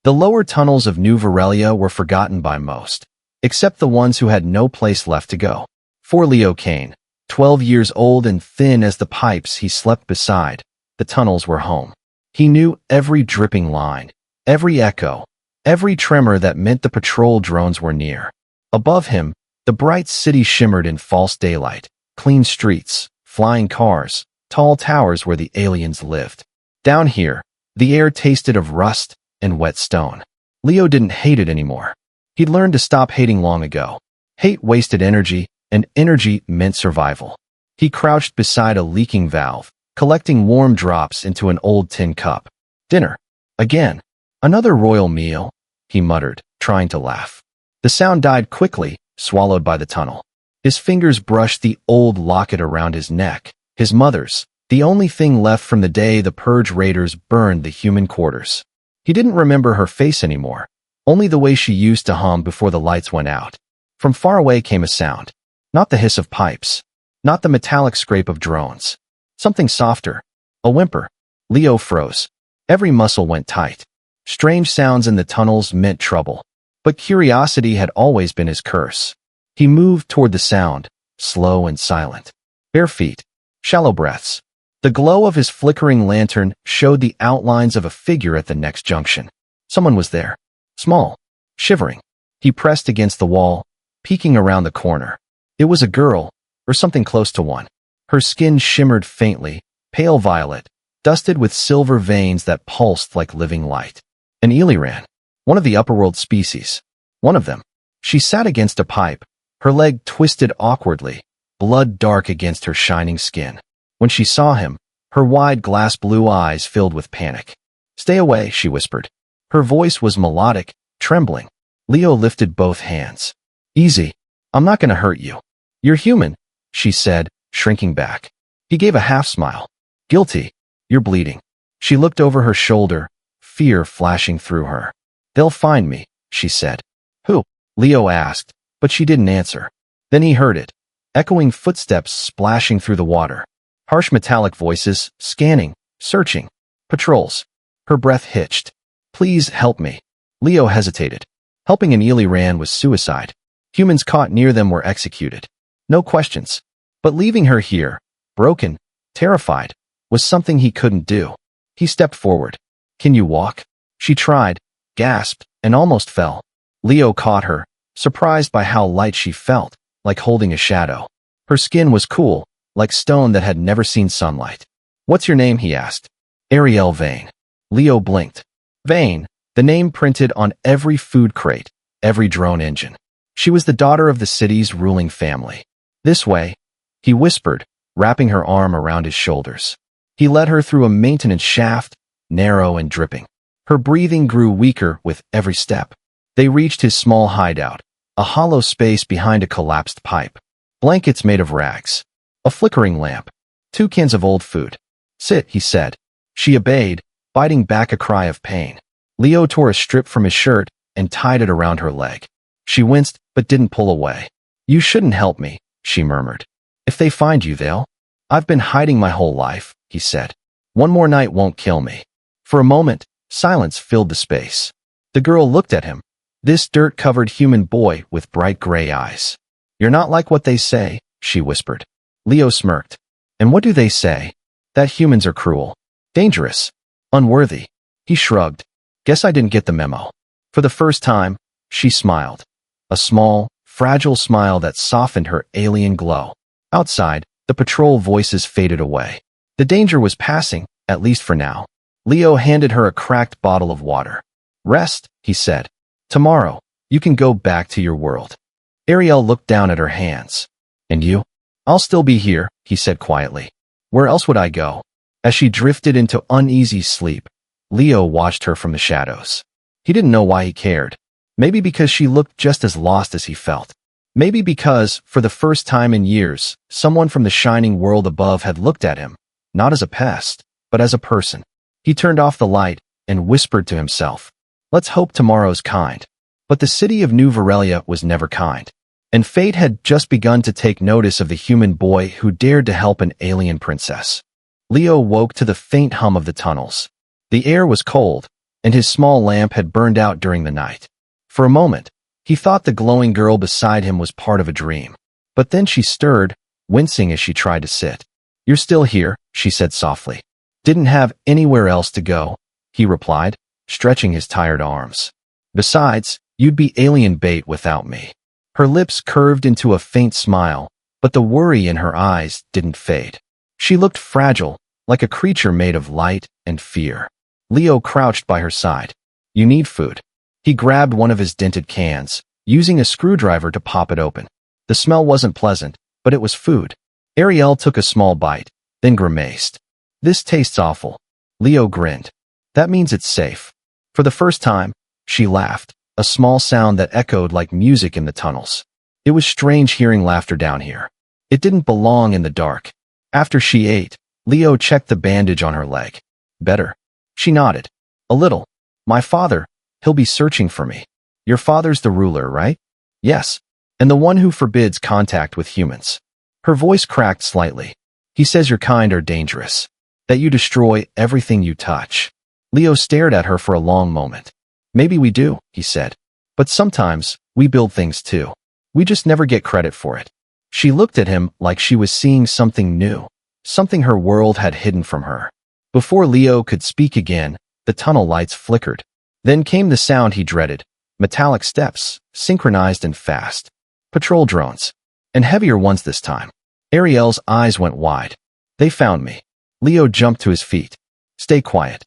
The lower tunnels of New Virellia were forgotten by most, except the ones who had no place left to go. For Leo Kane, 12 years old and thin as the pipes he slept beside, the tunnels were home. He knew every dripping line, every echo, every tremor that meant the patrol drones were near. Above him, the bright city shimmered in false daylight, clean streets, flying cars, tall towers where the aliens lived. Down here, the air tasted of rust and wet stone. Leo didn't hate it anymore. He'd learned to stop hating long ago. Hate wasted energy, and energy meant survival. He crouched beside a leaking valve, collecting warm drops into an old tin cup. Dinner. Again. Another royal meal, he muttered, trying to laugh. The sound died quickly, swallowed by the tunnel. His fingers brushed the old locket around his neck, his mother's, the only thing left from the day the Purge Raiders burned the human quarters. He didn't remember her face anymore, only the way she used to hum before the lights went out. From far away came a sound. Not the hiss of pipes, not the metallic scrape of drones. Something softer. A whimper. Leo froze. Every muscle went tight. Strange sounds in the tunnels meant trouble. But curiosity had always been his curse. He moved toward the sound, slow and silent. Bare feet. Shallow breaths. The glow of his flickering lantern showed the outlines of a figure at the next junction. Someone was there. Small. Shivering. He pressed against the wall, peeking around the corner. It was a girl, or something close to one. Her skin shimmered faintly, pale violet, dusted with silver veins that pulsed like living light. An Eliran, one of the upperworld species. One of them. She sat against a pipe, her leg twisted awkwardly, blood dark against her shining skin. When she saw him, her wide glass blue eyes filled with panic. "Stay away," she whispered. Her voice was melodic, trembling. Leo lifted both hands. "Easy. I'm not going to hurt you." "You're human," she said, shrinking back. He gave a half-smile. "Guilty. You're bleeding." She looked over her shoulder, fear flashing through her. "They'll find me," she said. "Who?" Leo asked, but she didn't answer. Then he heard it. Echoing footsteps splashing through the water. Harsh metallic voices, scanning, searching. Patrols. Her breath hitched. "Please help me." Leo hesitated. Helping an Eliran was suicide. Humans caught near them were executed. No questions. But leaving her here, broken, terrified, was something he couldn't do. He stepped forward. "Can you walk?" She tried, gasped, and almost fell. Leo caught her, surprised by how light she felt, like holding a shadow. Her skin was cool, like stone that had never seen sunlight. "What's your name?" he asked. "Ariel Vane." Leo blinked. Vane, the name printed on every food crate, every drone engine. She was the daughter of the city's ruling family. "This way," he whispered, wrapping her arm around his shoulders. He led her through a maintenance shaft, narrow and dripping. Her breathing grew weaker with every step. They reached his small hideout, a hollow space behind a collapsed pipe. Blankets made of rags. A flickering lamp. 2 cans of old food. "Sit," he said. She obeyed, biting back a cry of pain. Leo tore a strip from his shirt and tied it around her leg. She winced but didn't pull away. "You shouldn't help me," she murmured. "If they find you, they'll—" "I've been hiding my whole life," he said. "One more night won't kill me." For a moment, silence filled the space. The girl looked at him, this dirt-covered human boy with bright gray eyes. "You're not like what they say," she whispered. Leo smirked. "And what do they say?" "That humans are cruel, dangerous, unworthy." He shrugged. "Guess I didn't get the memo." For the first time, she smiled. A small, fragile smile that softened her alien glow. Outside, the patrol voices faded away. The danger was passing, at least for now. Leo handed her a cracked bottle of water. "Rest," he said. "Tomorrow, you can go back to your world." Ariel looked down at her hands. "And you?" "I'll still be here," he said quietly. "Where else would I go?" As she drifted into uneasy sleep, Leo watched her from the shadows. He didn't know why he cared. Maybe because she looked just as lost as he felt. Maybe because, for the first time in years, someone from the shining world above had looked at him, not as a pest, but as a person. He turned off the light and whispered to himself, "Let's hope tomorrow's kind." But the city of New Virellia was never kind. And fate had just begun to take notice of the human boy who dared to help an alien princess. Leo woke to the faint hum of the tunnels. The air was cold, and his small lamp had burned out during the night. For a moment, he thought the glowing girl beside him was part of a dream. But then she stirred, wincing as she tried to sit. "You're still here," she said softly. "Didn't have anywhere else to go," he replied, stretching his tired arms. "Besides, you'd be alien bait without me." Her lips curved into a faint smile, but the worry in her eyes didn't fade. She looked fragile, like a creature made of light and fear. Leo crouched by her side. "You need food." He grabbed one of his dented cans, using a screwdriver to pop it open. The smell wasn't pleasant, but it was food. Ariel took a small bite, then grimaced. "This tastes awful." Leo grinned. "That means it's safe." For the first time, she laughed, a small sound that echoed like music in the tunnels. It was strange hearing laughter down here. It didn't belong in the dark. After she ate, Leo checked the bandage on her leg. "Better?" She nodded. "A little. My father, he'll be searching for me." "Your father's the ruler, right?" "Yes. And the one who forbids contact with humans." Her voice cracked slightly. "He says your kind are dangerous. That you destroy everything you touch." Leo stared at her for a long moment. "Maybe we do," he said. "But sometimes, we build things too. We just never get credit for it." She looked at him like she was seeing something new, something her world had hidden from her. Before Leo could speak again, the tunnel lights flickered. Then came the sound he dreaded, metallic steps, synchronized and fast. Patrol drones. And heavier ones this time. Ariel's eyes went wide. "They found me." Leo jumped to his feet. "Stay quiet."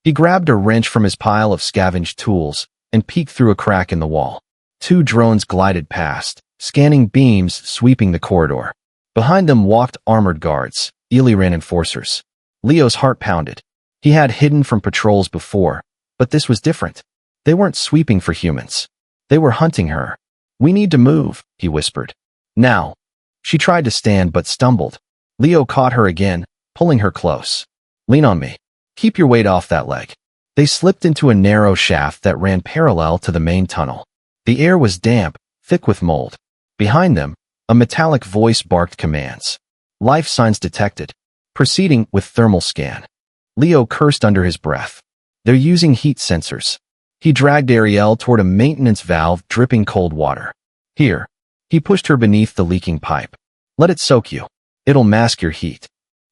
He grabbed a wrench from his pile of scavenged tools and peeked through a crack in the wall. 2 drones glided past, scanning beams sweeping the corridor. Behind them walked armored guards, Illyrian enforcers. Leo's heart pounded. He had hidden from patrols before, but this was different. They weren't sweeping for humans. They were hunting her. "We need to move," he whispered. "Now." She tried to stand but stumbled. Leo caught her again, pulling her close. "Lean on me. Keep your weight off that leg." They slipped into a narrow shaft that ran parallel to the main tunnel. The air was damp, thick with mold. Behind them, a metallic voice barked commands. "Life signs detected. Proceeding with thermal scan." Leo cursed under his breath. "They're using heat sensors." He dragged Ariel toward a maintenance valve dripping cold water. "Here." He pushed her beneath the leaking pipe. "Let it soak you. It'll mask your heat."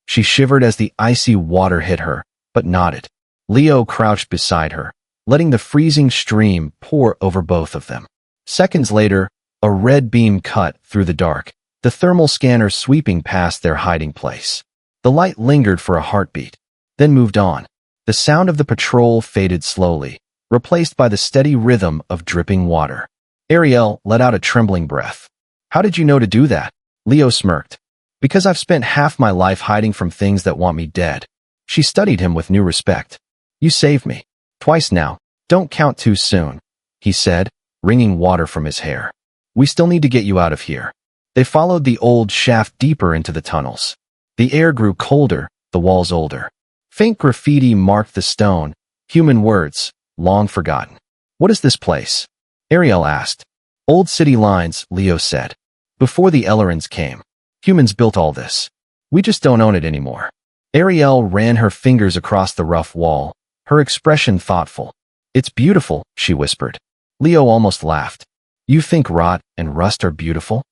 She shivered as the icy water hit her, but nodded. Leo crouched beside her, letting the freezing stream pour over both of them. Seconds later, a red beam cut through the dark, the thermal scanner sweeping past their hiding place. The light lingered for a heartbeat, then moved on. The sound of the patrol faded slowly, replaced by the steady rhythm of dripping water. Ariel let out a trembling breath. "How did you know to do that?" Leo smirked. "Because I've spent half my life hiding from things that want me dead." She studied him with new respect. "You saved me. Twice now. Don't count too soon," he said, wringing water from his hair. "We still need to get you out of here." They followed the old shaft deeper into the tunnels. The air grew colder, the walls older. Faint graffiti marked the stone, human words, long forgotten. "What is this place?" Ariel asked. "Old city lines," Leo said. "Before the Ellerins came. Humans built all this. We just don't own it anymore." Ariel ran her fingers across the rough wall, her expression thoughtful. "It's beautiful," she whispered. Leo almost laughed. "You think rot and rust are beautiful?"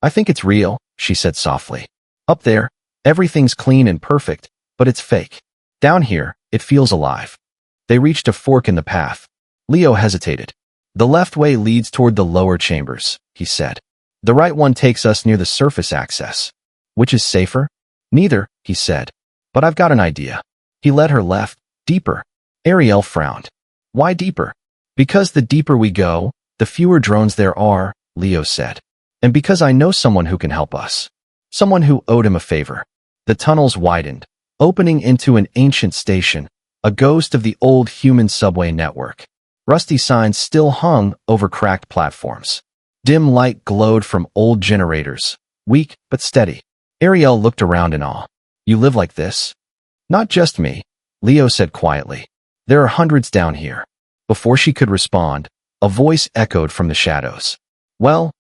"I think it's real," she said softly. "Up there, everything's clean and perfect, but it's fake. Down here, it feels alive." They reached a fork in the path. Leo hesitated. "The left way leads toward the lower chambers," he said. "The right one takes us near the surface access." "Which is safer?" "Neither," he said. "But I've got an idea." He led her left, deeper. Ariel frowned. "Why deeper?" "Because the deeper we go, the fewer drones there are," Leo said. "And because I know someone who can help us. Someone who owed him a favor." The tunnels widened, opening into an ancient station, a ghost of the old human subway network. Rusty signs still hung over cracked platforms. Dim light glowed from old generators, weak but steady. Ariel looked around in awe. "You live like this?" "Not just me," Leo said quietly. "There are hundreds down here." Before she could respond, a voice echoed from the shadows. Well,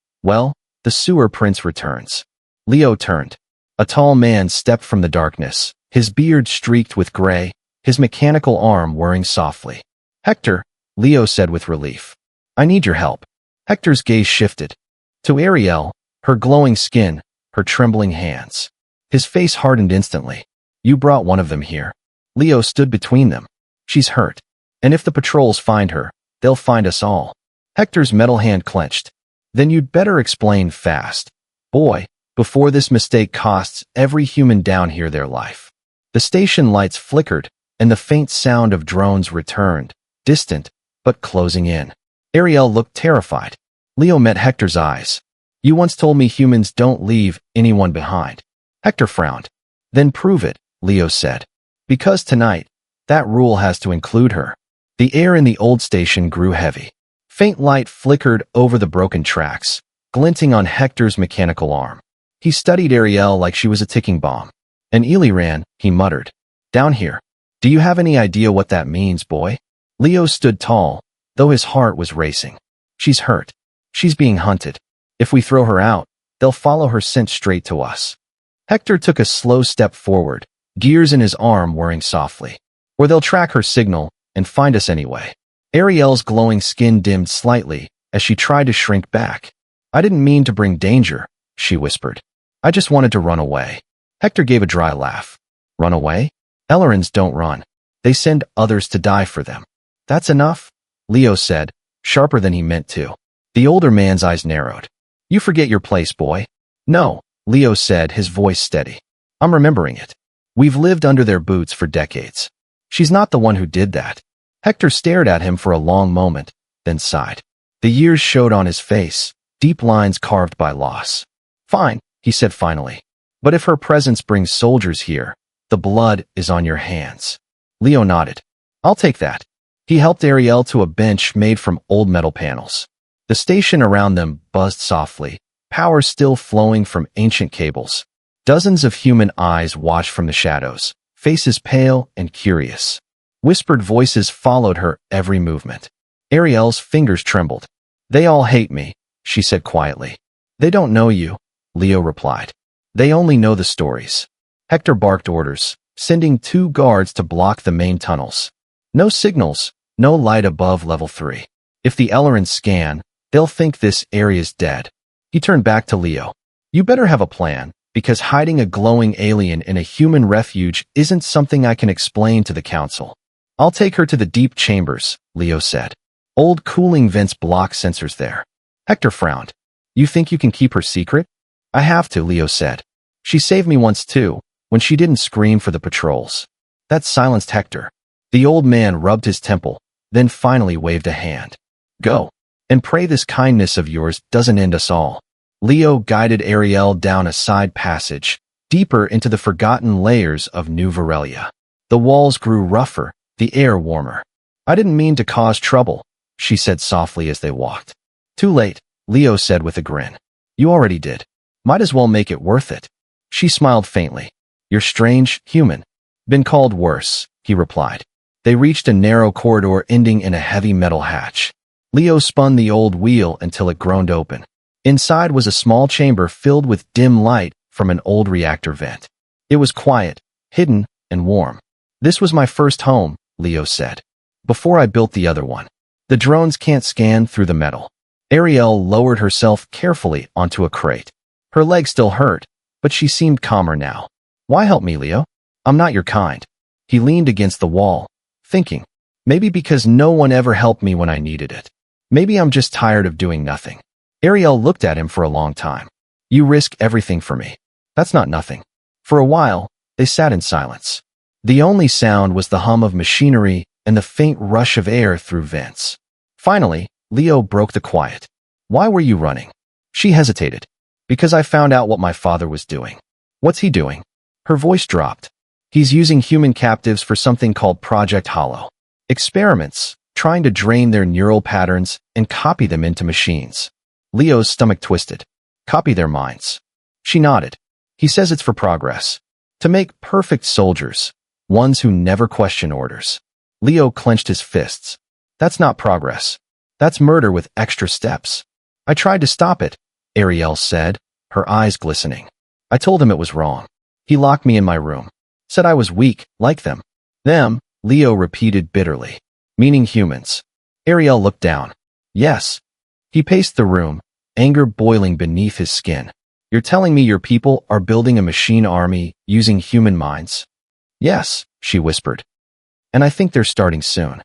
the sewer prince returns." Leo turned. A tall man stepped from the darkness, his beard streaked with gray, his mechanical arm whirring softly. Hector, Leo said with relief. I need your help. Hector's gaze shifted. To Ariel, her glowing skin, her trembling hands. His face hardened instantly. You brought one of them here. Leo stood between them. She's hurt. And if the patrols find her, they'll find us all. Hector's metal hand clenched. Then you'd better explain fast. Boy, before this mistake costs every human down here their life. The station lights flickered, and the faint sound of drones returned, distant, but closing in. Ariel looked terrified. Leo met Hector's eyes. You once told me humans don't leave anyone behind. Hector frowned. Then prove it, Leo said. Because tonight, that rule has to include her. The air in the old station grew heavy. Faint light flickered over the broken tracks, glinting on Hector's mechanical arm. He studied Ariel like she was a ticking bomb. And Eliran, he muttered. Down here. Do you have any idea what that means, boy? Leo stood tall, though his heart was racing. She's hurt. She's being hunted. If we throw her out, they'll follow her scent straight to us. Hector took a slow step forward, gears in his arm whirring softly. Or they'll track her signal and find us anyway. Ariel's glowing skin dimmed slightly as she tried to shrink back. I didn't mean to bring danger, she whispered. I just wanted to run away. Hector gave a dry laugh. Run away? Ellerans don't run. They send others to die for them. That's enough? Leo said, sharper than he meant to. The older man's eyes narrowed. You forget your place, boy. No, Leo said, his voice steady. I'm remembering it. We've lived under their boots for decades. She's not the one who did that. Hector stared at him for a long moment, then sighed. The years showed on his face, deep lines carved by loss. Fine, he said finally. But if her presence brings soldiers here, the blood is on your hands. Leo nodded. I'll take that. He helped Ariel to a bench made from old metal panels. The station around them buzzed softly, power still flowing from ancient cables. Dozens of human eyes watched from the shadows, faces pale and curious. Whispered voices followed her every movement. Ariel's fingers trembled. They all hate me, she said quietly. They don't know you, Leo replied. They only know the stories. Hector barked orders, sending 2 guards to block the main tunnels. No signals, no light above level 3. If the Ellerans scan, they'll think this area's dead. He turned back to Leo. You better have a plan, because hiding a glowing alien in a human refuge isn't something I can explain to the council. I'll take her to the deep chambers, Leo said. Old cooling vents block sensors there. Hector frowned. You think you can keep her secret? I have to, Leo said. She saved me once too, when she didn't scream for the patrols. That silenced Hector. The old man rubbed his temple, then finally waved a hand. Go, and pray this kindness of yours doesn't end us all. Leo guided Ariel down a side passage, deeper into the forgotten layers of New Virellia. The walls grew rougher, the air warmer. I didn't mean to cause trouble, she said softly as they walked. Too late, Leo said with a grin. You already did. Might as well make it worth it. She smiled faintly. You're strange, human. Been called worse, he replied. They reached a narrow corridor ending in a heavy metal hatch. Leo spun the old wheel until it groaned open. Inside was a small chamber filled with dim light from an old reactor vent. It was quiet, hidden, and warm. This was my first home, Leo said. Before I built the other one. The drones can't scan through the metal. Ariel lowered herself carefully onto a crate. Her leg still hurt, but she seemed calmer now. Why help me, Leo? I'm not your kind. He leaned against the wall, thinking. Maybe because no one ever helped me when I needed it. Maybe I'm just tired of doing nothing. Ariel looked at him for a long time. You risk everything for me. That's not nothing. For a while, they sat in silence. The only sound was the hum of machinery and the faint rush of air through vents. Finally, Leo broke the quiet. Why were you running? She hesitated. Because I found out what my father was doing. What's he doing? Her voice dropped. He's using human captives for something called Project Hollow. Experiments, trying to drain their neural patterns and copy them into machines. Leo's stomach twisted. Copy their minds. She nodded. He says it's for progress. To make perfect soldiers, ones who never question orders. Leo clenched his fists. That's not progress. That's murder with extra steps. I tried to stop it, Ariel said, her eyes glistening. I told him it was wrong. He locked me in my room. Said I was weak, like them. Them, Leo repeated bitterly. Meaning humans. Ariel looked down. Yes. He paced the room, anger boiling beneath his skin. You're telling me your people are building a machine army using human minds? Yes, she whispered. And I think they're starting soon.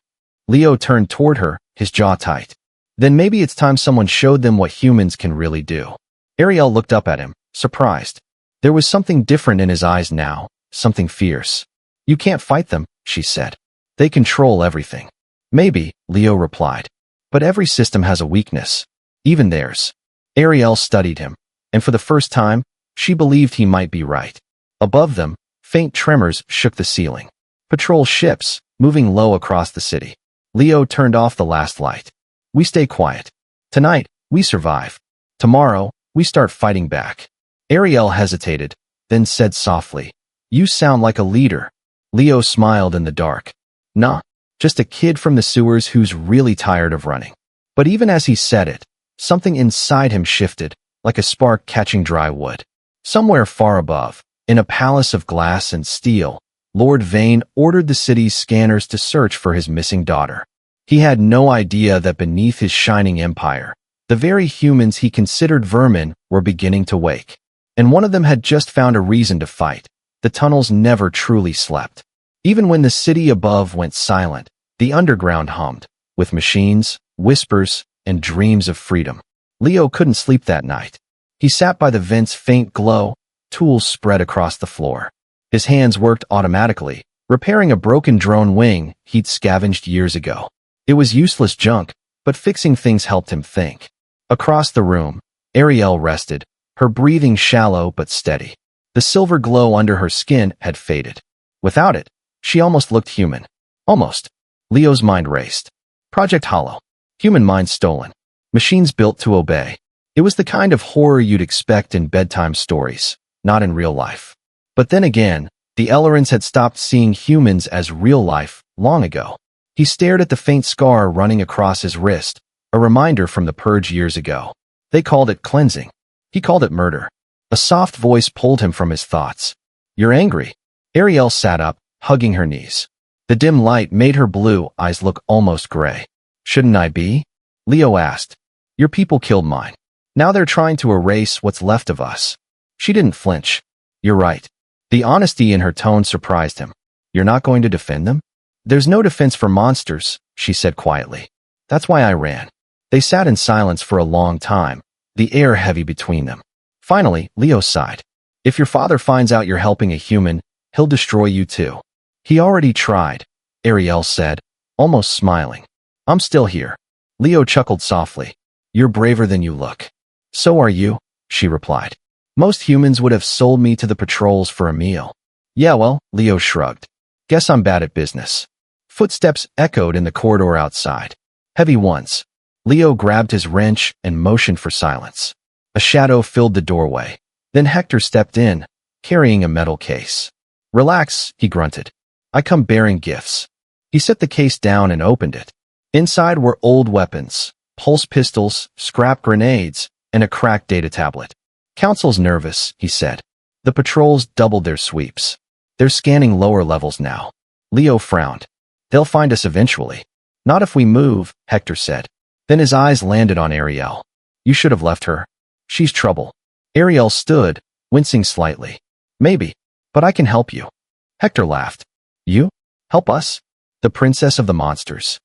Leo turned toward her, his jaw tight. Then maybe it's time someone showed them what humans can really do. Ariel looked up at him, surprised. There was something different in his eyes now, something fierce. You can't fight them, she said. They control everything. Maybe, Leo replied. But every system has a weakness. Even theirs. Ariel studied him, and for the first time, she believed he might be right. Above them, faint tremors shook the ceiling. Patrol ships, moving low across the city. Leo turned off the last light. We stay quiet. Tonight, we survive. Tomorrow, we start fighting back. Ariel hesitated, then said softly, You sound like a leader. Leo smiled in the dark. Nah, just a kid from the sewers who's really tired of running. But even as he said it, something inside him shifted, like a spark catching dry wood. Somewhere far above, in a palace of glass and steel, Lord Vane ordered the city's scanners to search for his missing daughter. He had no idea that beneath his shining empire, the very humans he considered vermin were beginning to wake. And one of them had just found a reason to fight. The tunnels never truly slept. Even when the city above went silent, the underground hummed, with machines, whispers, and dreams of freedom. Leo couldn't sleep that night. He sat by the vent's faint glow, tools spread across the floor. His hands worked automatically, repairing a broken drone wing he'd scavenged years ago. It was useless junk, but fixing things helped him think. Across the room, Ariel rested, her breathing shallow but steady. The silver glow under her skin had faded. Without it, she almost looked human. Almost. Leo's mind raced. Project Hollow. Human minds stolen. Machines built to obey. It was the kind of horror you'd expect in bedtime stories, not in real life. But then again, the Ellerons had stopped seeing humans as real life long ago. He stared at the faint scar running across his wrist, a reminder from the purge years ago. They called it cleansing. He called it murder. A soft voice pulled him from his thoughts. You're angry. Ariel sat up, hugging her knees. The dim light made her blue eyes look almost gray. Shouldn't I be? Leo asked. Your people killed mine. Now they're trying to erase what's left of us. She didn't flinch. You're right. The honesty in her tone surprised him. You're not going to defend them? There's no defense for monsters, she said quietly. That's why I ran. They sat in silence for a long time, the air heavy between them. Finally, Leo sighed. If your father finds out you're helping a human, he'll destroy you too. He already tried, Ariel said, almost smiling. I'm still here. Leo chuckled softly. You're braver than you look. So are you, she replied. Most humans would have sold me to the patrols for a meal. Yeah, well, Leo shrugged. Guess I'm bad at business. Footsteps echoed in the corridor outside. Heavy ones. Leo grabbed his wrench and motioned for silence. A shadow filled the doorway. Then Hector stepped in, carrying a metal case. Relax, he grunted. I come bearing gifts. He set the case down and opened it. Inside were old weapons, pulse pistols, scrap grenades, and a cracked data tablet. Council's nervous, he said. The patrols doubled their sweeps. They're scanning lower levels now. Leo frowned. They'll find us eventually. Not if we move, Hector said. Then his eyes landed on Ariel. You should have left her. She's trouble. Ariel stood, wincing slightly. Maybe, but I can help you. Hector laughed. You? Help us? The princess of the monsters.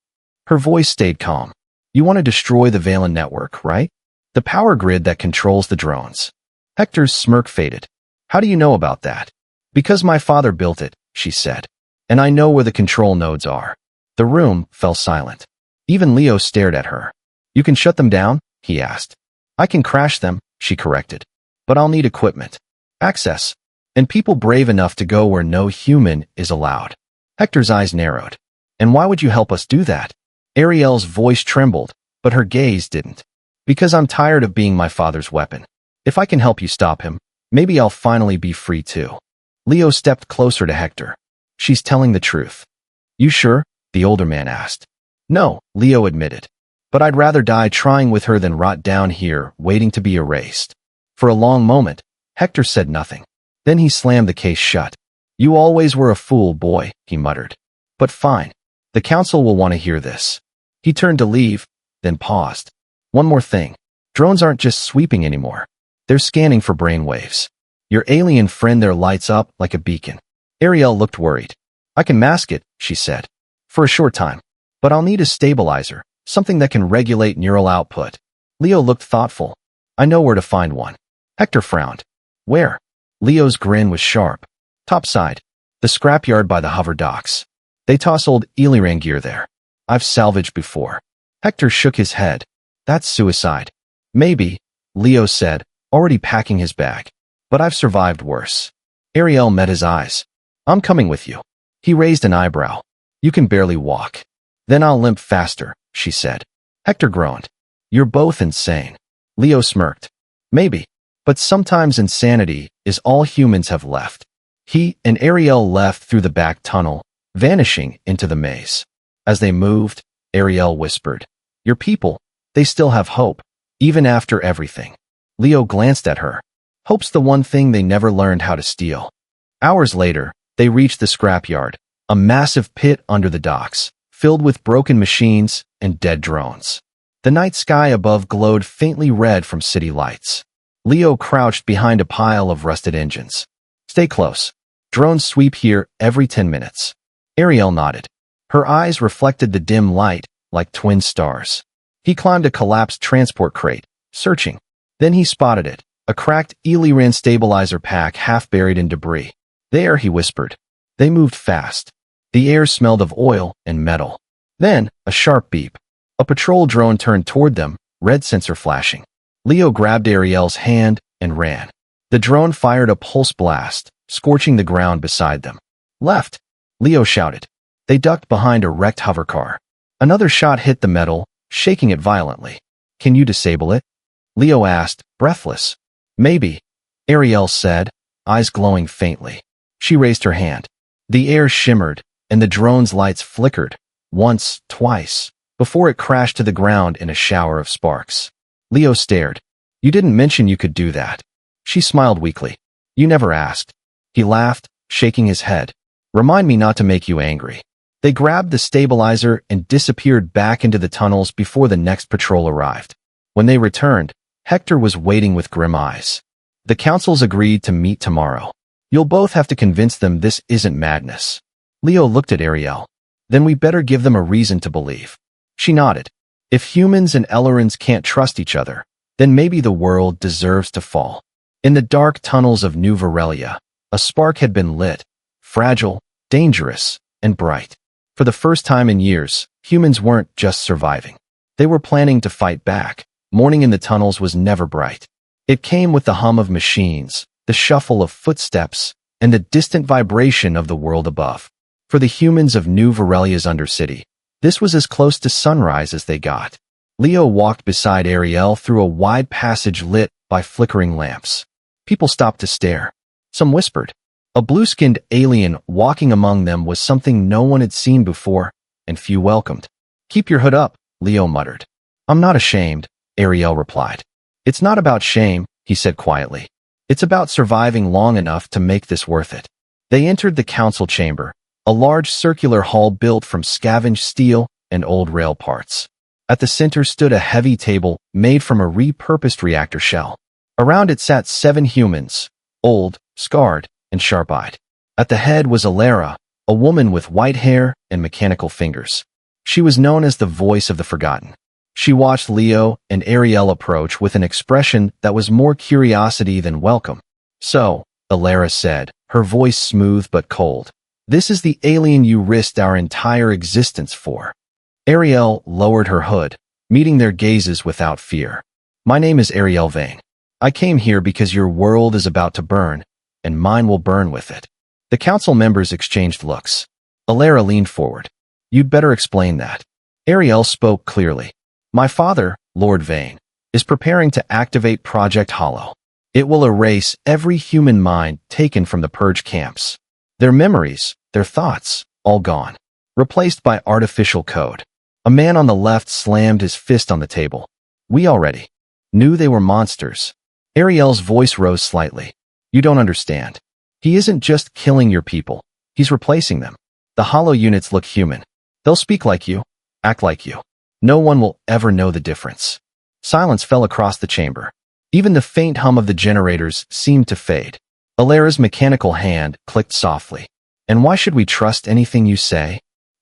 Her voice stayed calm. You want to destroy the Valen network, right? The power grid that controls the drones. Hector's smirk faded. How do you know about that? Because my father built it, she said. And I know where the control nodes are. The room fell silent. Even Leo stared at her. You can shut them down? He asked. I can crash them, she corrected. But I'll need equipment. Access. And people brave enough to go where no human is allowed. Hector's eyes narrowed. And why would you help us do that? Ariel's voice trembled, but her gaze didn't. Because I'm tired of being my father's weapon. If I can help you stop him, maybe I'll finally be free too. Leo stepped closer to Hector. She's telling the truth. You sure? The older man asked. No, Leo admitted. But I'd rather die trying with her than rot down here, waiting to be erased. For a long moment, Hector said nothing. Then he slammed the case shut. You always were a fool, boy, he muttered. But fine. The council will want to hear this. He turned to leave, then paused. One more thing. Drones aren't just sweeping anymore. They're scanning for brainwaves. Your alien friend there lights up like a beacon. Ariel looked worried. I can mask it, she said. For a short time. But I'll need a stabilizer, something that can regulate neural output. Leo looked thoughtful. I know where to find one. Hector frowned. Where? Leo's grin was sharp. Topside. The scrapyard by the hover docks. They toss old Eliran gear there. I've salvaged before. Hector shook his head. That's suicide. Maybe, Leo said, already packing his bag. But I've survived worse. Ariel met his eyes. I'm coming with you. He raised an eyebrow. You can barely walk. Then I'll limp faster, she said. Hector groaned. You're both insane. Leo smirked. Maybe. But sometimes insanity is all humans have left. He and Ariel left through the back tunnel, vanishing into the maze. As they moved, Ariel whispered, Your people, they still have hope, even after everything. Leo glanced at her. Hope's the one thing they never learned how to steal. Hours later, they reached the scrapyard, a massive pit under the docks, filled with broken machines and dead drones. The night sky above glowed faintly red from city lights. Leo crouched behind a pile of rusted engines. Stay close. Drones sweep here every 10 minutes. Ariel nodded. Her eyes reflected the dim light like twin stars. He climbed a collapsed transport crate, searching. Then he spotted it, a cracked Eliran stabilizer pack half buried in debris. There, he whispered. They moved fast. The air smelled of oil and metal. Then, a sharp beep. A patrol drone turned toward them, red sensor flashing. Leo grabbed Ariel's hand and ran. The drone fired a pulse blast, scorching the ground beside them. Left! Leo shouted. They ducked behind a wrecked hovercar. Another shot hit the metal, shaking it violently. Can you disable it? Leo asked, breathless. Maybe, Ariel said, eyes glowing faintly. She raised her hand. The air shimmered, and the drone's lights flickered, once, twice, before it crashed to the ground in a shower of sparks. Leo stared. You didn't mention you could do that. She smiled weakly. You never asked. He laughed, shaking his head. Remind me not to make you angry. They grabbed the stabilizer and disappeared back into the tunnels before the next patrol arrived. When they returned, Hector was waiting with grim eyes. The councils agreed to meet tomorrow. You'll both have to convince them this isn't madness. Leo looked at Ariel. Then we better give them a reason to believe. She nodded. If humans and Ellerans can't trust each other, then maybe the world deserves to fall. In the dark tunnels of New Virellia, a spark had been lit, fragile, dangerous, and bright. For the first time in years, humans weren't just surviving. They were planning to fight back. Morning in the tunnels was never bright. It came with the hum of machines, the shuffle of footsteps, and the distant vibration of the world above. For the humans of New Virellia's Undercity, this was as close to sunrise as they got. Leo walked beside Ariel through a wide passage lit by flickering lamps. People stopped to stare. Some whispered. A blue-skinned alien walking among them was something no one had seen before, and few welcomed. Keep your hood up, Leo muttered. I'm not ashamed, Ariel replied. It's not about shame, he said quietly. It's about surviving long enough to make this worth it. They entered the council chamber, a large circular hall built from scavenged steel and old rail parts. At the center stood a heavy table made from a repurposed reactor shell. Around it sat 7 humans, old, scarred, and sharp-eyed. At the head was Alara, a woman with white hair and mechanical fingers. She was known as the voice of the forgotten. She watched Leo and Ariel approach with an expression that was more curiosity than welcome. So, Alara said, her voice smooth but cold. This is the alien you risked our entire existence for. Ariel lowered her hood, meeting their gazes without fear. My name is Ariel Vane. I came here because your world is about to burn, and mine will burn with it. The council members exchanged looks. Alara leaned forward. You'd better explain that. Ariel spoke clearly. My father, Lord Vane, is preparing to activate Project Hollow. It will erase every human mind taken from the purge camps. Their memories, their thoughts, all gone. Replaced by artificial code. A man on the left slammed his fist on the table. We already knew they were monsters. Ariel's voice rose slightly. You don't understand. He isn't just killing your people. He's replacing them. The hollow units look human. They'll speak like you, act like you. No one will ever know the difference. Silence fell across the chamber. Even the faint hum of the generators seemed to fade. Alara's mechanical hand clicked softly. And why should we trust anything you say?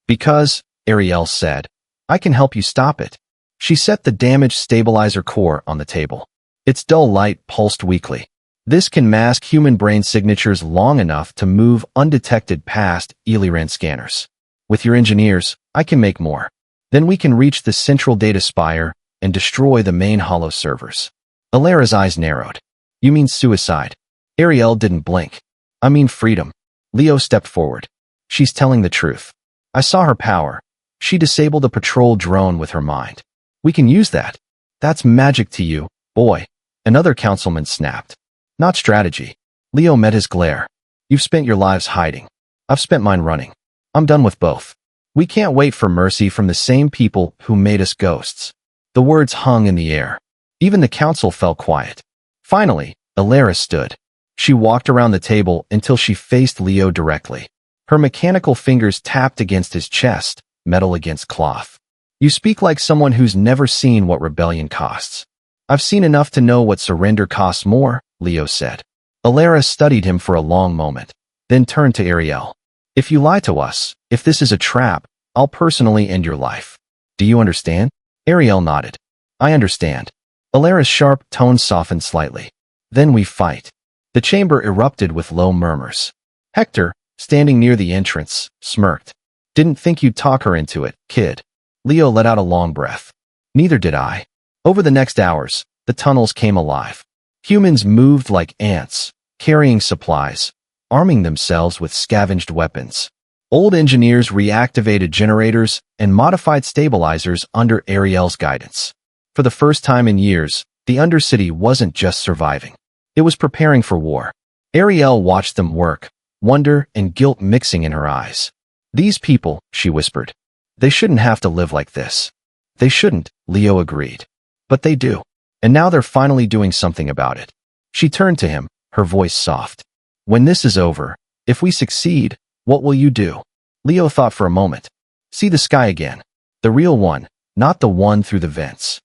Because, Ariel said, I can help you stop it. She set the damaged stabilizer core on the table. Its dull light pulsed weakly. This can mask human brain signatures long enough to move undetected past Eliran scanners. With your engineers, I can make more. Then we can reach the central data spire and destroy the main hollow servers. Alara's eyes narrowed. You mean suicide? Ariel didn't blink. I mean freedom. Leo stepped forward. She's telling the truth. I saw her power. She disabled a patrol drone with her mind. We can use that. That's magic to you, boy. Another councilman snapped. Not strategy. Leo met his glare. You've spent your lives hiding. I've spent mine running. I'm done with both. We can't wait for mercy from the same people who made us ghosts. The words hung in the air. Even the council fell quiet. Finally, Alara stood. She walked around the table until she faced Leo directly. Her mechanical fingers tapped against his chest, metal against cloth. You speak like someone who's never seen what rebellion costs. I've seen enough to know what surrender costs more, Leo said. Alara studied him for a long moment, then turned to Ariel. If you lie to us, if this is a trap, I'll personally end your life. Do you understand? Ariel nodded. I understand. Alara's sharp tone softened slightly. Then we fight. The chamber erupted with low murmurs. Hector, standing near the entrance, smirked. Didn't think you'd talk her into it, kid. Leo let out a long breath. Neither did I. Over the next hours, the tunnels came alive. Humans moved like ants, carrying supplies, arming themselves with scavenged weapons. Old engineers reactivated generators and modified stabilizers under Ariel's guidance. For the first time in years, the Undercity wasn't just surviving. It was preparing for war. Ariel watched them work, wonder and guilt mixing in her eyes. These people, she whispered. They shouldn't have to live like this. They shouldn't, Leo agreed. But they do. And now they're finally doing something about it. She turned to him, her voice soft. When this is over, if we succeed, what will you do? Leo thought for a moment. See the sky again. The real one, not the one through the vents.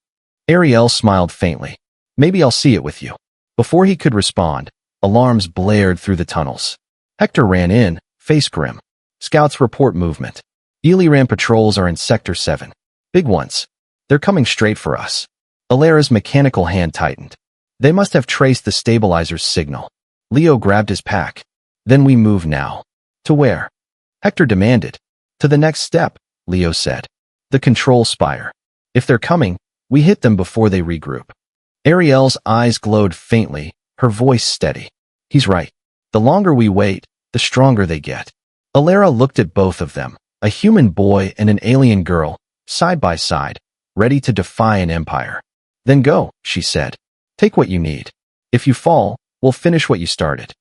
Ariel smiled faintly. Maybe I'll see it with you. Before he could respond, alarms blared through the tunnels. Hector ran in, face grim. Scouts report movement. Eliran patrols are in Sector 7. Big ones. They're coming straight for us. Alara's mechanical hand tightened. They must have traced the stabilizer's signal. Leo grabbed his pack. Then we move now. To where? Hector demanded. To the next step, Leo said. The control spire. If they're coming, we hit them before they regroup. Ariel's eyes glowed faintly, her voice steady. He's right. The longer we wait, the stronger they get. Alara looked at both of them, a human boy and an alien girl, side by side, ready to defy an empire. Then go, she said. Take what you need. If you fall, we'll finish what you started.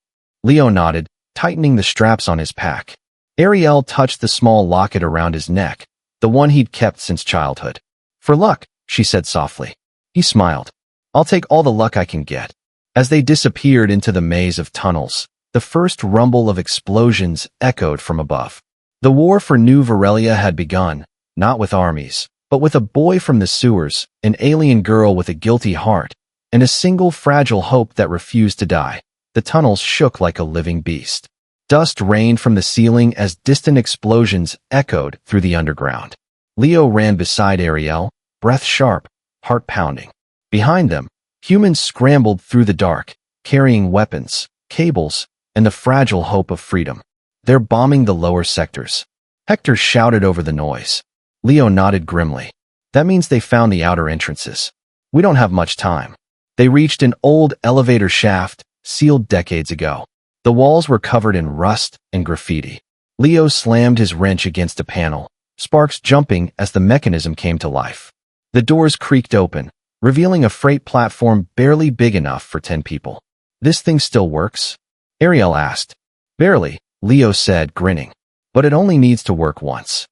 Leo nodded, tightening the straps on his pack. Ariel touched the small locket around his neck, the one he'd kept since childhood. For luck, she said softly. He smiled. I'll take all the luck I can get. As they disappeared into the maze of tunnels, the first rumble of explosions echoed from above. The war for New Virellia had begun, not with armies, but with a boy from the sewers, an alien girl with a guilty heart, and a single fragile hope that refused to die. The tunnels shook like a living beast. Dust rained from the ceiling as distant explosions echoed through the underground. Leo ran beside Ariel, breath sharp, heart pounding. Behind them, humans scrambled through the dark, carrying weapons, cables, and the fragile hope of freedom. They're bombing the lower sectors. Hector shouted over the noise. Leo nodded grimly. That means they found the outer entrances. We don't have much time. They reached an old elevator shaft, sealed decades ago. The walls were covered in rust and graffiti. Leo slammed his wrench against a panel, sparks jumping as the mechanism came to life. The doors creaked open, revealing a freight platform barely big enough for 10 people. This thing still works? Ariel asked. Barely, Leo said, grinning. But it only needs to work once.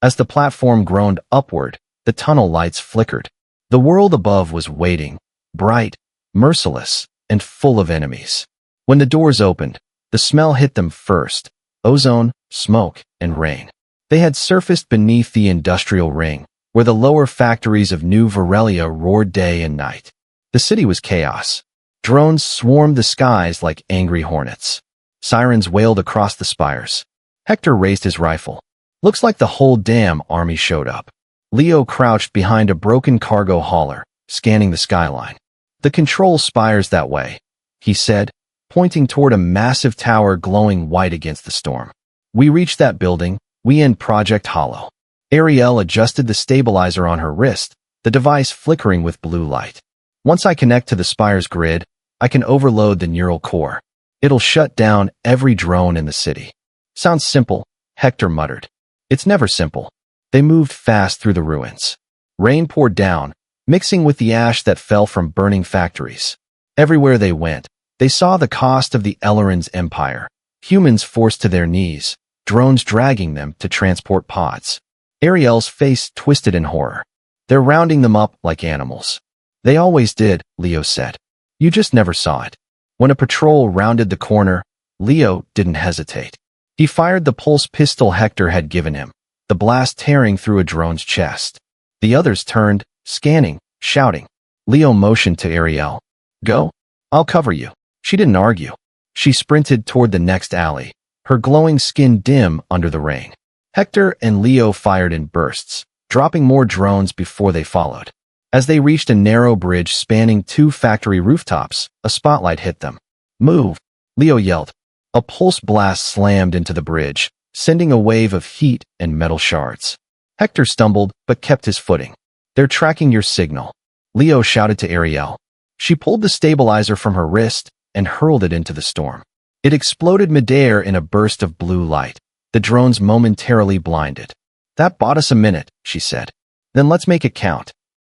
As the platform groaned upward, the tunnel lights flickered. The world above was waiting, bright, merciless, and full of enemies. When the doors opened, the smell hit them first: ozone, smoke, and rain. They had surfaced beneath the industrial ring, where the lower factories of New Virellia roared day and night. The city was chaos. Drones swarmed the skies like angry hornets. Sirens wailed across the spires. Hector raised his rifle. Looks like the whole damn army showed up. Leo crouched behind a broken cargo hauler, scanning the skyline. The control spires that way, he said, pointing toward a massive tower glowing white against the storm. We reached that building, we end Project Hollow. Ariel adjusted the stabilizer on her wrist, the device flickering with blue light. Once I connect to the spire's grid, I can overload the neural core. It'll shut down every drone in the city. Sounds simple, Hector muttered. It's never simple. They moved fast through the ruins. Rain poured down, mixing with the ash that fell from burning factories. Everywhere they went, they saw the cost of the Elloran's empire. Humans forced to their knees, drones dragging them to transport pods. Ariel's face twisted in horror. They're rounding them up like animals. They always did, Leo said. You just never saw it. When a patrol rounded the corner, Leo didn't hesitate. He fired the pulse pistol Hector had given him, the blast tearing through a drone's chest. The others turned, scanning, shouting. Leo motioned to Ariel. Go. I'll cover you. She didn't argue. She sprinted toward the next alley, her glowing skin dim under the rain. Hector and Leo fired in bursts, dropping more drones before they followed. As they reached a narrow bridge spanning 2 factory rooftops, a spotlight hit them. Move, Leo yelled. A pulse blast slammed into the bridge, sending a wave of heat and metal shards. Hector stumbled, but kept his footing. They're tracking your signal, Leo shouted to Ariel. She pulled the stabilizer from her wrist and hurled it into the storm. It exploded midair in a burst of blue light. The drones momentarily blinded. That bought us a minute, she said. Then let's make it count.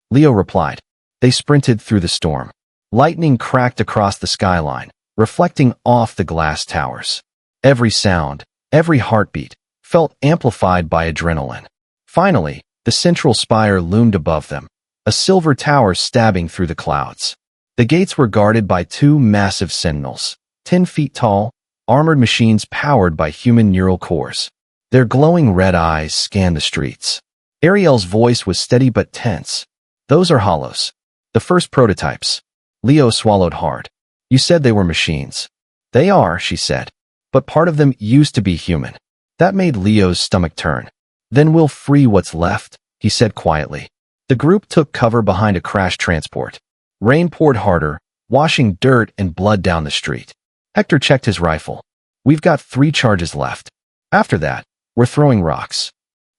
Leo replied. They sprinted through the storm. Lightning cracked across the skyline, reflecting off the glass towers. Every sound, every heartbeat, felt amplified by adrenaline. Finally, the central spire loomed above them, a silver tower stabbing through the clouds. The gates were guarded by 2 massive sentinels, 10 feet tall, armored machines powered by human neural cores. Their glowing red eyes scanned the streets. Ariel's voice was steady but tense. Those are hollows. The first prototypes. Leo swallowed hard. You said they were machines. They are, she said. But part of them used to be human. That made Leo's stomach turn. Then we'll free what's left, he said quietly. The group took cover behind a crashed transport. Rain poured harder, washing dirt and blood down the street. Hector checked his rifle. We've got 3 charges left. After that, we're throwing rocks.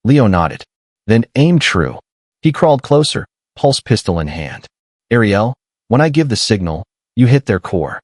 Leo nodded. Then aim true. He crawled closer, pulse pistol in hand. Ariel, when I give the signal, you hit their core.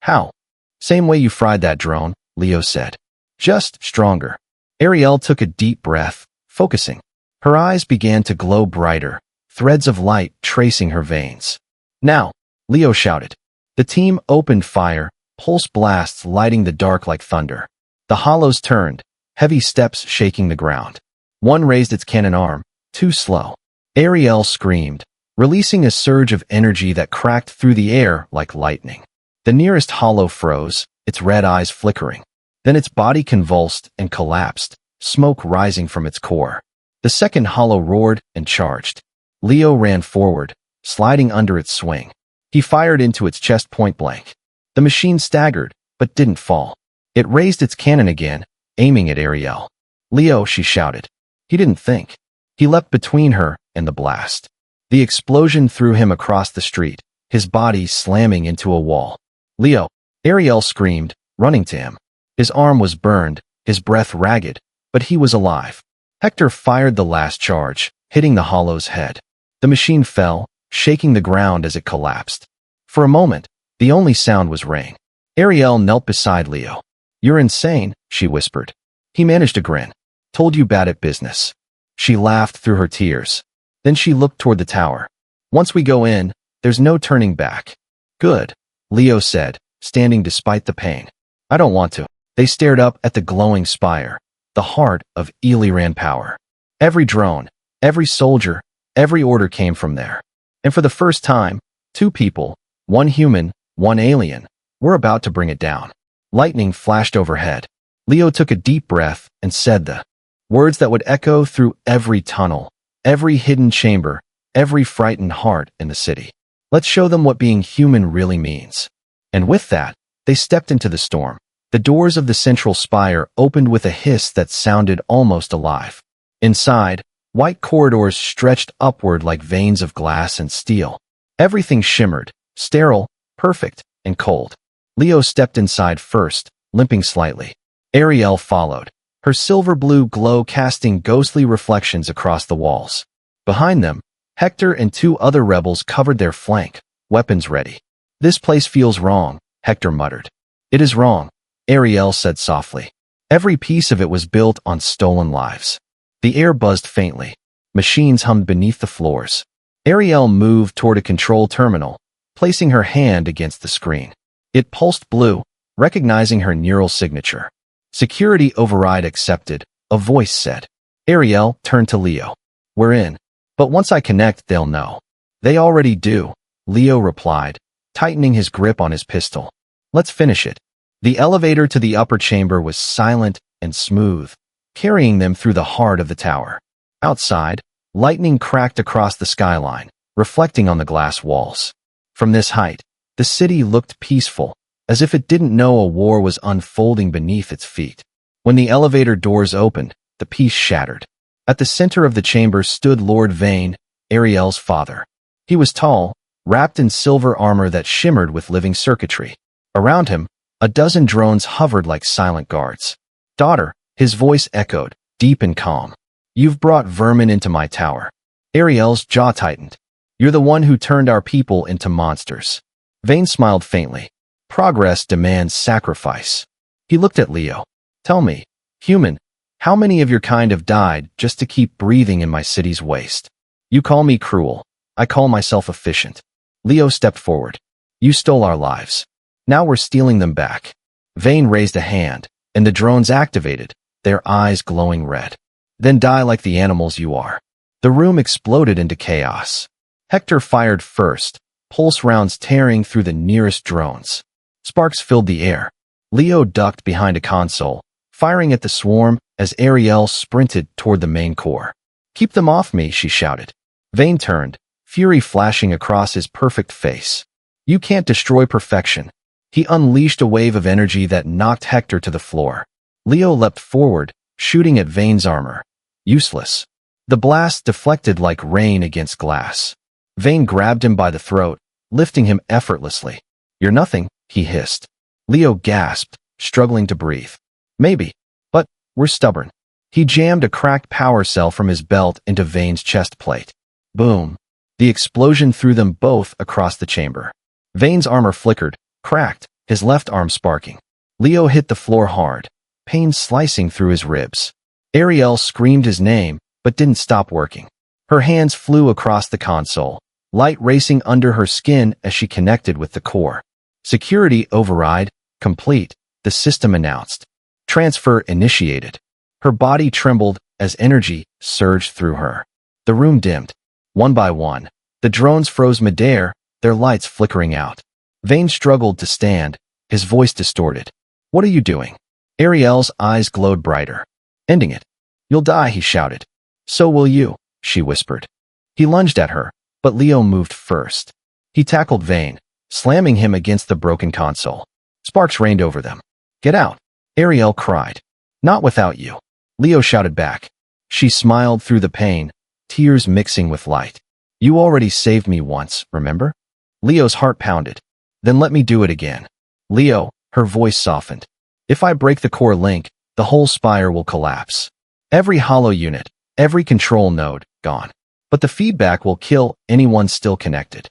How? Same way you fried that drone, Leo said. Just stronger. Ariel took a deep breath, focusing. Her eyes began to glow brighter, threads of light tracing her veins. Now, Leo shouted. The team opened fire, pulse blasts lighting the dark like thunder. The hollows turned, heavy steps shaking the ground. One raised its cannon arm, too slow. Ariel screamed, releasing a surge of energy that cracked through the air like lightning. The nearest hollow froze, its red eyes flickering. Then its body convulsed and collapsed, smoke rising from its core. The second hollow roared and charged. Leo ran forward, sliding under its swing. He fired into its chest point blank. The machine staggered, but didn't fall. It raised its cannon again, aiming at Ariel. Leo, she shouted. He didn't think. He leapt between her and the blast. The explosion threw him across the street, his body slamming into a wall. Leo, Ariel screamed, running to him. His arm was burned, his breath ragged, but he was alive. Hector fired the last charge, hitting the hollow's head. The machine fell, shaking the ground as it collapsed. For a moment, the only sound was rain. Ariel knelt beside Leo. You're insane, she whispered. He managed a grin. Told you bad at business. She laughed through her tears. Then she looked toward the tower. Once we go in, there's no turning back. Good, Leo said, standing despite the pain. I don't want to. They stared up at the glowing spire, the heart of Eliran power. Every drone, every soldier, every order came from there. And for the first time, 2 people, 1 human, 1 alien, were about to bring it down. Lightning flashed overhead. Leo took a deep breath and said the Words that would echo through every tunnel, every hidden chamber, every frightened heart in the city. Let's show them what being human really means. And with that, they stepped into the storm. The doors of the central spire opened with a hiss that sounded almost alive. Inside, white corridors stretched upward like veins of glass and steel. Everything shimmered, sterile, perfect, and cold. Leo stepped inside first, limping slightly. Ariel followed, her silver-blue glow casting ghostly reflections across the walls. Behind them, Hector and two other rebels covered their flank, weapons ready. "This place feels wrong," Hector muttered. "It is wrong," Ariel said softly. Every piece of it was built on stolen lives. The air buzzed faintly. Machines hummed beneath the floors. Ariel moved toward a control terminal, placing her hand against the screen. It pulsed blue, recognizing her neural signature. "Security override accepted," a voice said. Ariel turned to Leo. "We're in. But once I connect, they'll know." "They already do," Leo replied, tightening his grip on his pistol. "Let's finish it." The elevator to the upper chamber was silent and smooth, carrying them through the heart of the tower. Outside, lightning cracked across the skyline, reflecting on the glass walls. From this height, the city looked peaceful, as if it didn't know a war was unfolding beneath its feet. When the elevator doors opened, the peace shattered. At the center of the chamber stood Lord Vane, Ariel's father. He was tall, wrapped in silver armor that shimmered with living circuitry. Around him, a dozen drones hovered like silent guards. "Daughter," his voice echoed, deep and calm. "You've brought vermin into my tower." Ariel's jaw tightened. "You're the one who turned our people into monsters." Vane smiled faintly. "Progress demands sacrifice." He looked at Leo. "Tell me, human, how many of your kind have died just to keep breathing in my city's waste?" "You call me cruel. I call myself efficient." Leo stepped forward. "You stole our lives. Now we're stealing them back." Vane raised a hand, and the drones activated, their eyes glowing red. "Then die like the animals you are." The room exploded into chaos. Hector fired first, pulse rounds tearing through the nearest drones. Sparks filled the air. Leo ducked behind a console, firing at the swarm as Ariel sprinted toward the main core. "Keep them off me," she shouted. Vane turned, fury flashing across his perfect face. "You can't destroy perfection." He unleashed a wave of energy that knocked Hector to the floor. Leo leapt forward, shooting at Vane's armor. Useless. The blast deflected like rain against glass. Vane grabbed him by the throat, lifting him effortlessly. "You're nothing," he hissed. Leo gasped, struggling to breathe. "Maybe. But we're stubborn." He jammed a cracked power cell from his belt into Vane's chest plate. Boom. The explosion threw them both across the chamber. Vane's armor flickered, cracked, his left arm sparking. Leo hit the floor hard, pain slicing through his ribs. Ariel screamed his name, but didn't stop working. Her hands flew across the console, light racing under her skin as she connected with the core. "Security override complete," the system announced. "Transfer initiated." Her body trembled as energy surged through her. The room dimmed. One by one, the drones froze midair, their lights flickering out. Vane struggled to stand, his voice distorted. "What are you doing?" Ariel's eyes glowed brighter. "Ending it." "You'll die," he shouted. "So will you," she whispered. He lunged at her, but Leo moved first. He tackled Vane, slamming him against the broken console. Sparks rained over them. "Get out," Ariel cried. "Not without you," Leo shouted back. She smiled through the pain, tears mixing with light. "You already saved me once, remember?" Leo's heart pounded. "Then let me do it again." "Leo," her voice softened. "If I break the core link, the whole spire will collapse. Every hollow unit, every control node, gone. But the feedback will kill anyone still connected."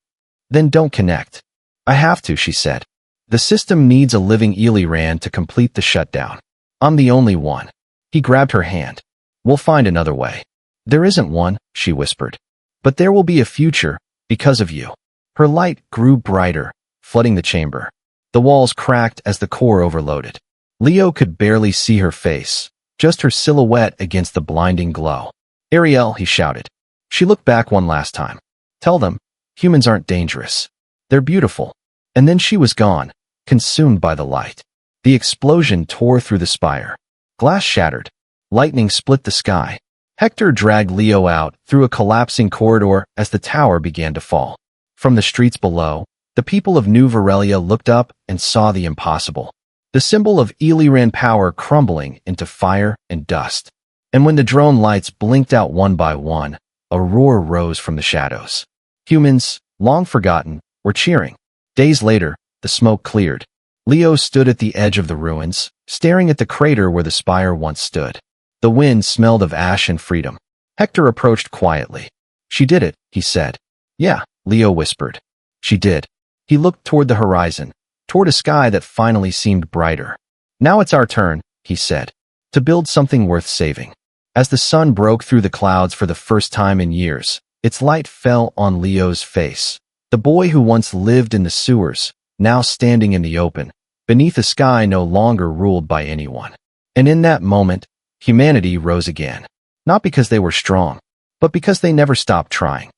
"Then don't connect." "I have to," she said. "The system needs a living Eliran to complete the shutdown. I'm the only one." He grabbed her hand. "We'll find another way." "There isn't one," she whispered. "But there will be a future, because of you." Her light grew brighter, flooding the chamber. The walls cracked as the core overloaded. Leo could barely see her face, just her silhouette against the blinding glow. "Ariel," he shouted. She looked back one last time. "Tell them, humans aren't dangerous. They're beautiful." And then she was gone, consumed by the light. The explosion tore through the spire. Glass shattered. Lightning split the sky. Hector dragged Leo out through a collapsing corridor as the tower began to fall. From the streets below, the people of New Virellia looked up and saw the impossible. The symbol of Eliran power crumbling into fire and dust. And when the drone lights blinked out one by one, a roar rose from the shadows. Humans, long forgotten, were cheering. Days later, the smoke cleared. Leo stood at the edge of the ruins, staring at the crater where the spire once stood. The wind smelled of ash and freedom. Hector approached quietly. "She did it," he said. "Yeah," Leo whispered. "She did." He looked toward the horizon, toward a sky that finally seemed brighter. "Now it's our turn," he said, "to build something worth saving." As the sun broke through the clouds for the first time in years, its light fell on Leo's face. The boy who once lived in the sewers, now standing in the open, beneath a sky no longer ruled by anyone. And in that moment, humanity rose again. Not because they were strong, but because they never stopped trying.